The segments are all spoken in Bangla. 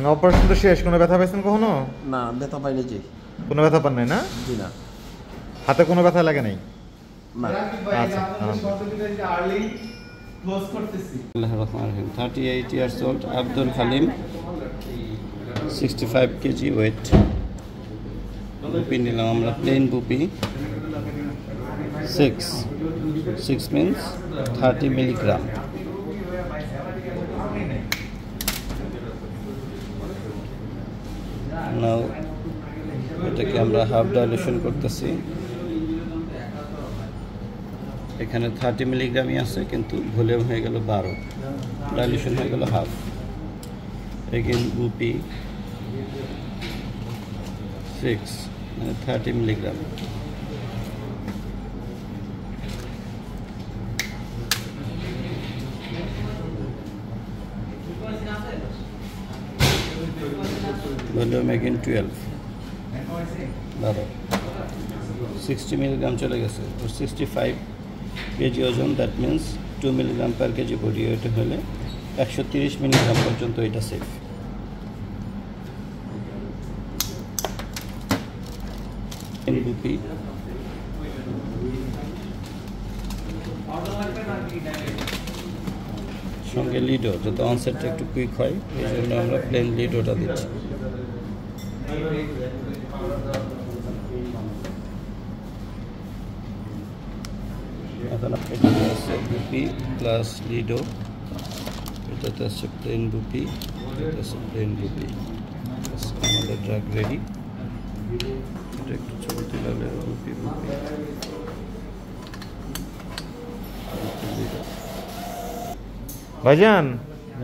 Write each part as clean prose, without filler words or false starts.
অপারেশন তো শেষ, কোনো ব্যথা পেয়েছেন কখনো? না, ব্যথা পাইনি জি। কোনো ব্যথা পান নাই না? জি না। হাতে কোনো ব্যথা লাগে নাই? না। আচ্ছা, Bismillahirrahmanirrahim. 38 years old, Abdul Halim, 65 kg weight. Bupi nilam amra plain bupi. 6 means 30 milligram. Now এটাকে আমরা হাফ ডাইলুশন করতেছি। এখানে 30 মিলিগ্রামই আছে কিন্তু ভলিউম হয়ে গেল 12, ডাইলুশন হয়ে গেল হাফ। এগেন বুপি 6 মানে 30 মিলিগ্রাম। ভলিউম এগেন 12, 60 মিলিগ্রাম চলে গেছে। 65 কেজি ওজন, that means 2 milligram per KG body weight হলে 130 মিলিগ্রাম পর্যন্ত এটা সেফ। বুপি সঙ্গে লিডো, যাতে অনসেটটা একটু কুইক হয় এই জন্য আমরা প্লেন লিডোটা দিচ্ছি। এখন এটাতে আছে বুপি প্লাস লিডো, এটাতে আছে প্লেন বুপি, এটাতে আছে প্লেন বুপি। আমাদের ড্রাগ রেডি। এটা একটু ছবি তুলে বুপি বুপি ভাইজান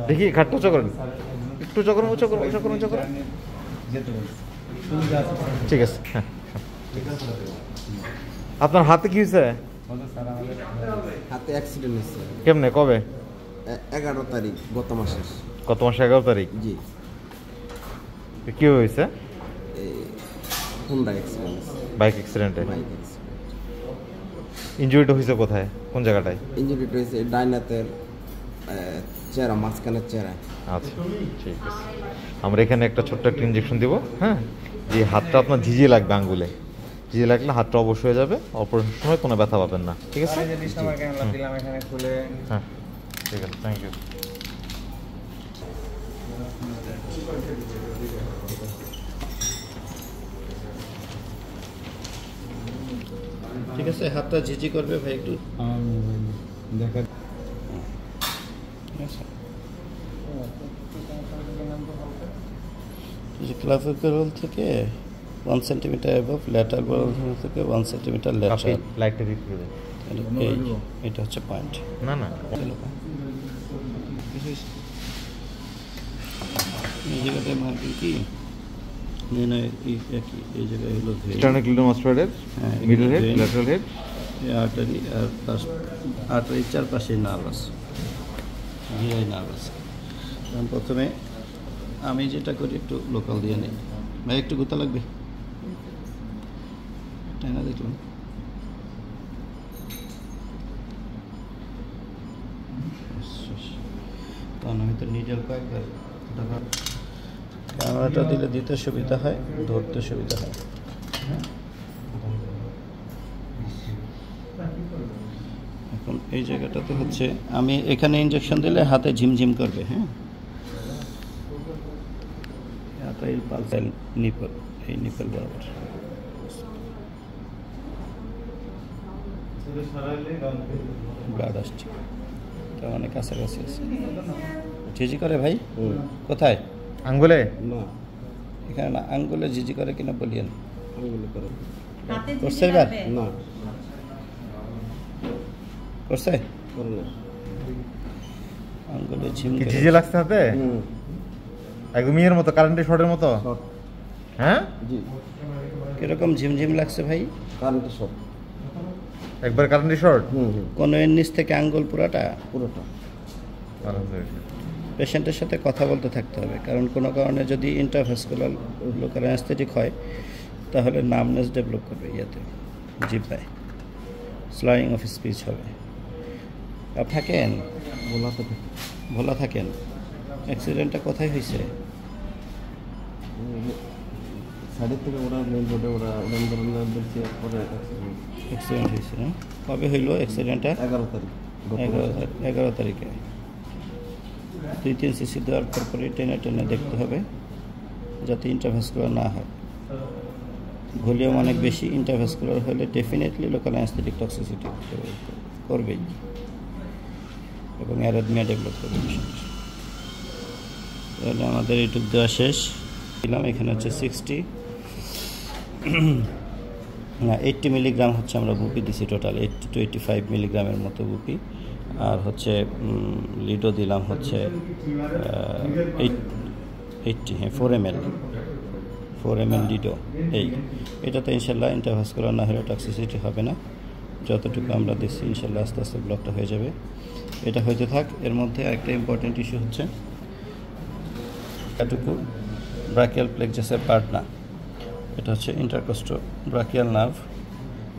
দেখি খাটটা উঁচু করেন, একটু উঁচু করুন, উঁচু করুন, উঁচু করুন, উঁচু করুন। ঠিক আছে। হ্যাঁ, আপনার হাতে কি হয়েছে? হাতে অ্যাক্সিডেন্ট হয়েছে। কেমনে, কবে? 11 তারিখ গত মাসের। গত মাসে 11 তারিখ? জি। কি হয়েছে? Honda accident. বাইক অ্যাক্সিডেন্টে? Bike accident. ইনজুরিটা হয়েছে কোথায়, কোন জায়গাটায়? ইনজুরিটা হয়েছে ডাইনাতের চেহারা, মাঝখানের চেহারা। আচ্ছা, ঠিক আছে। আমরা এখানে একটা ছোট্ট একটা ইঞ্জেকশন দিব। হ্যাঁ, যে হাতটা আপনার ঝিঝি লাগবে, আঙ্গুলে ঝিঝি লাগলে হাতটা অবশ্যই হয়ে যাবে। অপারেশনের সময় কোনো ব্যথা পাবেন না, ঠিক আছে? হ্যাঁ, ঠিক আছে, থ্যাংক ইউ। ঠিক আছে, হাতটা ঝিঝি করবে ভাই একটু দেখা। ক্লাভিকুলার থেকে 1 সেন্টিমিটার অ্যাবভ, ল্যাটারাল বল থেকে 1 সেন্টিমিটার ল্যাটারাল। লাইটটা দিতে হবে। এটা হচ্ছে পয়েন্ট। না না, এই জায়গাটায় মার্কিং কি না, এই জায়গায় হলো স্টার্নাক্লিডোমাস্টোইডের middle head, lateral head, artery আর প্লাস আর্টারির চারপাশে নার্ভ আছে, ভিআই নার্ভ আছে। কারণ প্রথমে আমি যেটা করি একটু লোকাল দিয়ে নেই। ভাই একটু গুতা লাগবে, তাই না? দেখলাম কারণ আমি তো নিজের কয়েকবার ক্যামেরাটা দিলে দিতে সুবিধা হয়, ধরতে সুবিধা হয়। এখন এই জায়গাটাতে হচ্ছে আমি এখানে ইনজেকশন দিলে হাতে ঝিমঝিম করবে। হ্যাঁ, নিপল, এই নিপল বরাবর ব্লাড আসছে, তার মানে কাছাকাছি আছে। ঝিঝি করে ভাই? কোথায়? আঙ্গুলে? না, এখানে না, আঙ্গুলে ঝিঝি করে কিনা বলিয়েন। আঙ্গুলে করে করছে এবার? না, করছে করে না। আঙ্গুলে ঝিম কি ঝিঝি লাগছে হাতে? একদম ইয়ের মতো, কারেন্টের শর্টের মতো? হ্যাঁ জি। কিরকম ঝিমঝিম লাগছে ভাই? কারেন্টের শর্ট। একবার কারেন্টের শর্ট? কোনো এর নিচ থেকে আঙ্গুল পুরোটা? পুরোটা। পেশেন্টের সাথে কথা বলতে থাকতে হবে, কারণ কোনো কারণে যদি ইন্টারভাস্কুলার লোকাল অ্যানেস্থেটিক হয় তাহলে নামনেস ডেভেলপ করবে, ইয়াতে জিহ্বায় স্লারিং অফ স্পিচ হবে। থাকেন ভোলাতে ভোলা থাকেন। অ্যাক্সিডেন্টটা কোথায় হয়েছে? সাইডের থেকে ওরা মেন রোডে ওরা উড়ান ধরনের বলছে পরে অ্যাক্সিডেন্ট হয়েছে, হ্যাঁ? কবে হইলো অ্যাক্সিডেন্টটা? 11 তারিখ 11 তারিখে। 2-3 সিসি দেওয়ার পরপরই টেনে টেনে দেখতে হবে যাতে ইন্টারভ্যাসকুলার না হয়। ভলিউম অনেক বেশি, ইন্টারভ্যাসকুলার হলে ডেফিনেটলি লোকাল অ্যানেস্থেটিক টক্সিসিটি করবেই এবং অ্যারিথমিয়া ডেভেলপ করবে। তাহলে আমাদের এইটুক দেওয়া শেষ। দিলাম এখানে হচ্ছে 80 মিলিগ্রাম হচ্ছে আমরা বুপি দিছি, টোটাল 80 to 85 মিলিগ্রামের মতো বুপি। আর হচ্ছে লিডো দিলাম হচ্ছে 80, হ্যাঁ 4 ml লিডো। এটাতে ইনশাল্লাহ ইন্টারভাস্কুলার না হলে টক্সিসিটি হবে না। যতটুকু আমরা দিচ্ছি ইনশাল্লাহ আস্তে আস্তে ব্লকটা হয়ে যাবে। এটা হইতে থাক। এর মধ্যে একটা ইম্পর্টেন্ট ইস্যু হচ্ছে এটুকু ব্রাকিয়াল প্লেক্সাসের পার্ট না, এটা হচ্ছে ইন্টারকোস্টো ব্রাকিয়াল নার্ভ,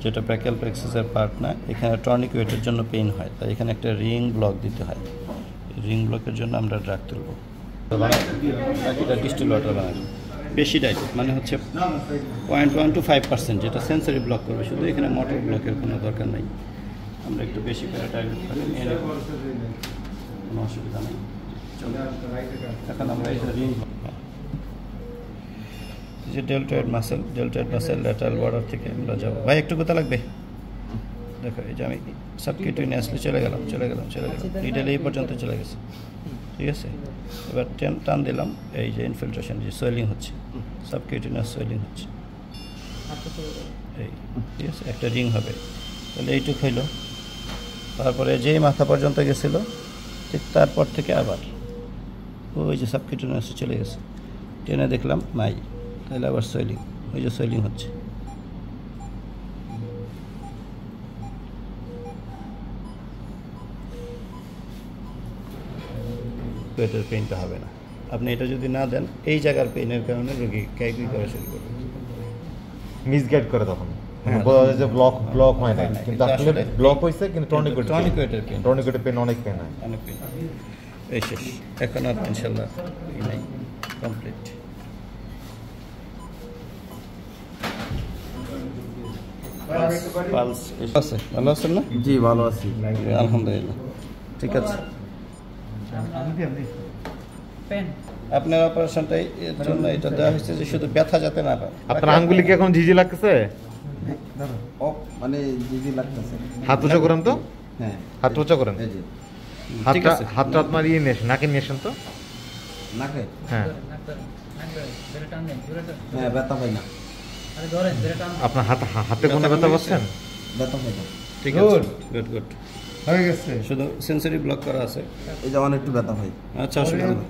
যেটা ব্রাকিয়াল প্লেক্সাসের পার্ট না। এখানে টর্নিকুয়েটের জন্য পেইন হয়, তাই এখানে একটা রিং ব্লক দিতে হয়। রিং ব্লকের জন্য আমরা ড্রাগ তুলব, বাকিটা ডিস্টিল ওয়াটার বানাবো। বেশি ডাইট মানে হচ্ছে 0.1 to 5%, যেটা সেন্সরি ব্লক করবে। শুধু এখানে মোটর ব্লকের কোনো দরকার নেই। আমরা একটু বেশি করে ডাইট এনে কোনো অসুবিধা নেই। এখন আমরা এটা রিং, যে ডেল্টয়েড মাসেল ল্যাটারাল বর্ডার থেকে আমরা যাবো। ভাই একটু কোথা লাগবে? দেখো এই যে আমি সাবকিউটেনিয়াসলি চলে গেলাম, ডিটেল এই পর্যন্ত চলে গেছে, ঠিক আছে? এবার টান দিলাম, এই যে ইনফিল্ট্রেশন, যে সোয়েলিং হচ্ছে, সাবকিউটেনিয়াস সোয়েলিং হচ্ছে, এই ঠিক আছে, একটা রিং হবে। তাহলে এইটুক হইল। তারপরে যেই মাথা পর্যন্ত গেছিলো ঠিক তারপর থেকে আবার ওই যে সাবকিউটেনিয়াসে চলে গেছে, টেনে দেখলাম নাই, তাহলে আবার সোয়েলিং, ওই যে সোয়েলিং হচ্ছে। পেটের পেইনটা হবে না। আপনি এটা যদি না দেন, এই জায়গার পেইনের কারণে রোগী ক্যাইকুই করা শুরু করবে, মিসগাইড করে তখন হ্যাঁ। বলা যায় যে ব্লক হয় না, কিন্তু কিন্তু আসলে আসলে ব্লক হয়েছে, কিন্তু টর্নিকুয়েটের পেইন, টর্নিকুয়েটের পেন অনেক পেন হয়। অনেক পেইন। এই শেষ, এখন আর ইনশাল্লাহ নাই, কমপ্লিট। পালস আছে, ভালো আছেন না? জি ভালো আছি। আলহামদুলিল্লাহ, ঠিক আছে। আপনার অপারেশনটা এর জন্য এটা দেওয়া হয়েছে যে শুধু ব্যথা যাতে না পায়। আপনার আঙ্গুলি কি এখন ঝিঝি লাগতেছে? ও মানে জিজি লাগতেছে। হাত উঁচু করেন তো, হ্যাঁ হাত উঁচু করেন। এই যে ঠিক হাতটা আছে। হাতটা আপনার ইয়ে নিয়ে আসেন, নাকে নিয়ে আসেন তো। নাকে হ্যাঁ, হ্যাঁ ব্যথা হয় না, আপনার হাতে কোনো ব্যথা পাচ্ছেন? ব্যথা হয় না। ঠিক আছে, গুড হয়ে গেছে। শুধু সেন্সরি ব্লক করা আছে। এই যেমন একটু ব্যথা হয়। আচ্ছা, অসুবিধা নেই।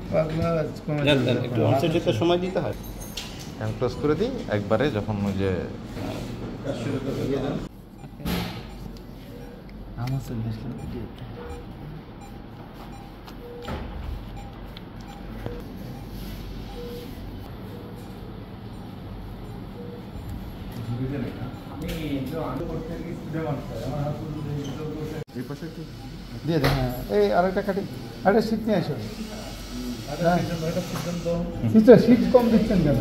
দেন, একটু অনসেট যেতে সময় দিতে হয়। আমি ক্লোজ করে দিই একবারে, যখন ওই যে দিয়ে দেন। হ্যাঁ, এই আরেকটা কাটি, আরেকটা শীত নিয়ে আসো। শীত কম দিচ্ছেন কেন?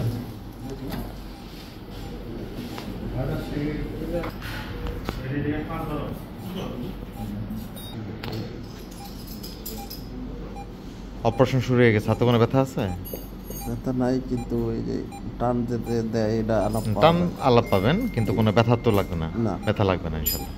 অপারেশন শুরু হয়ে গেছে, হাতে কোনো ব্যথা আছে? ব্যথা নাই, কিন্তু ওই যে টান যেতে দেয় এটা আলাপ টান আলাপ পাবেন, কিন্তু কোনো ব্যথা তো লাগবে না। না। ব্যথা লাগবে না ইনশাল্লাহ।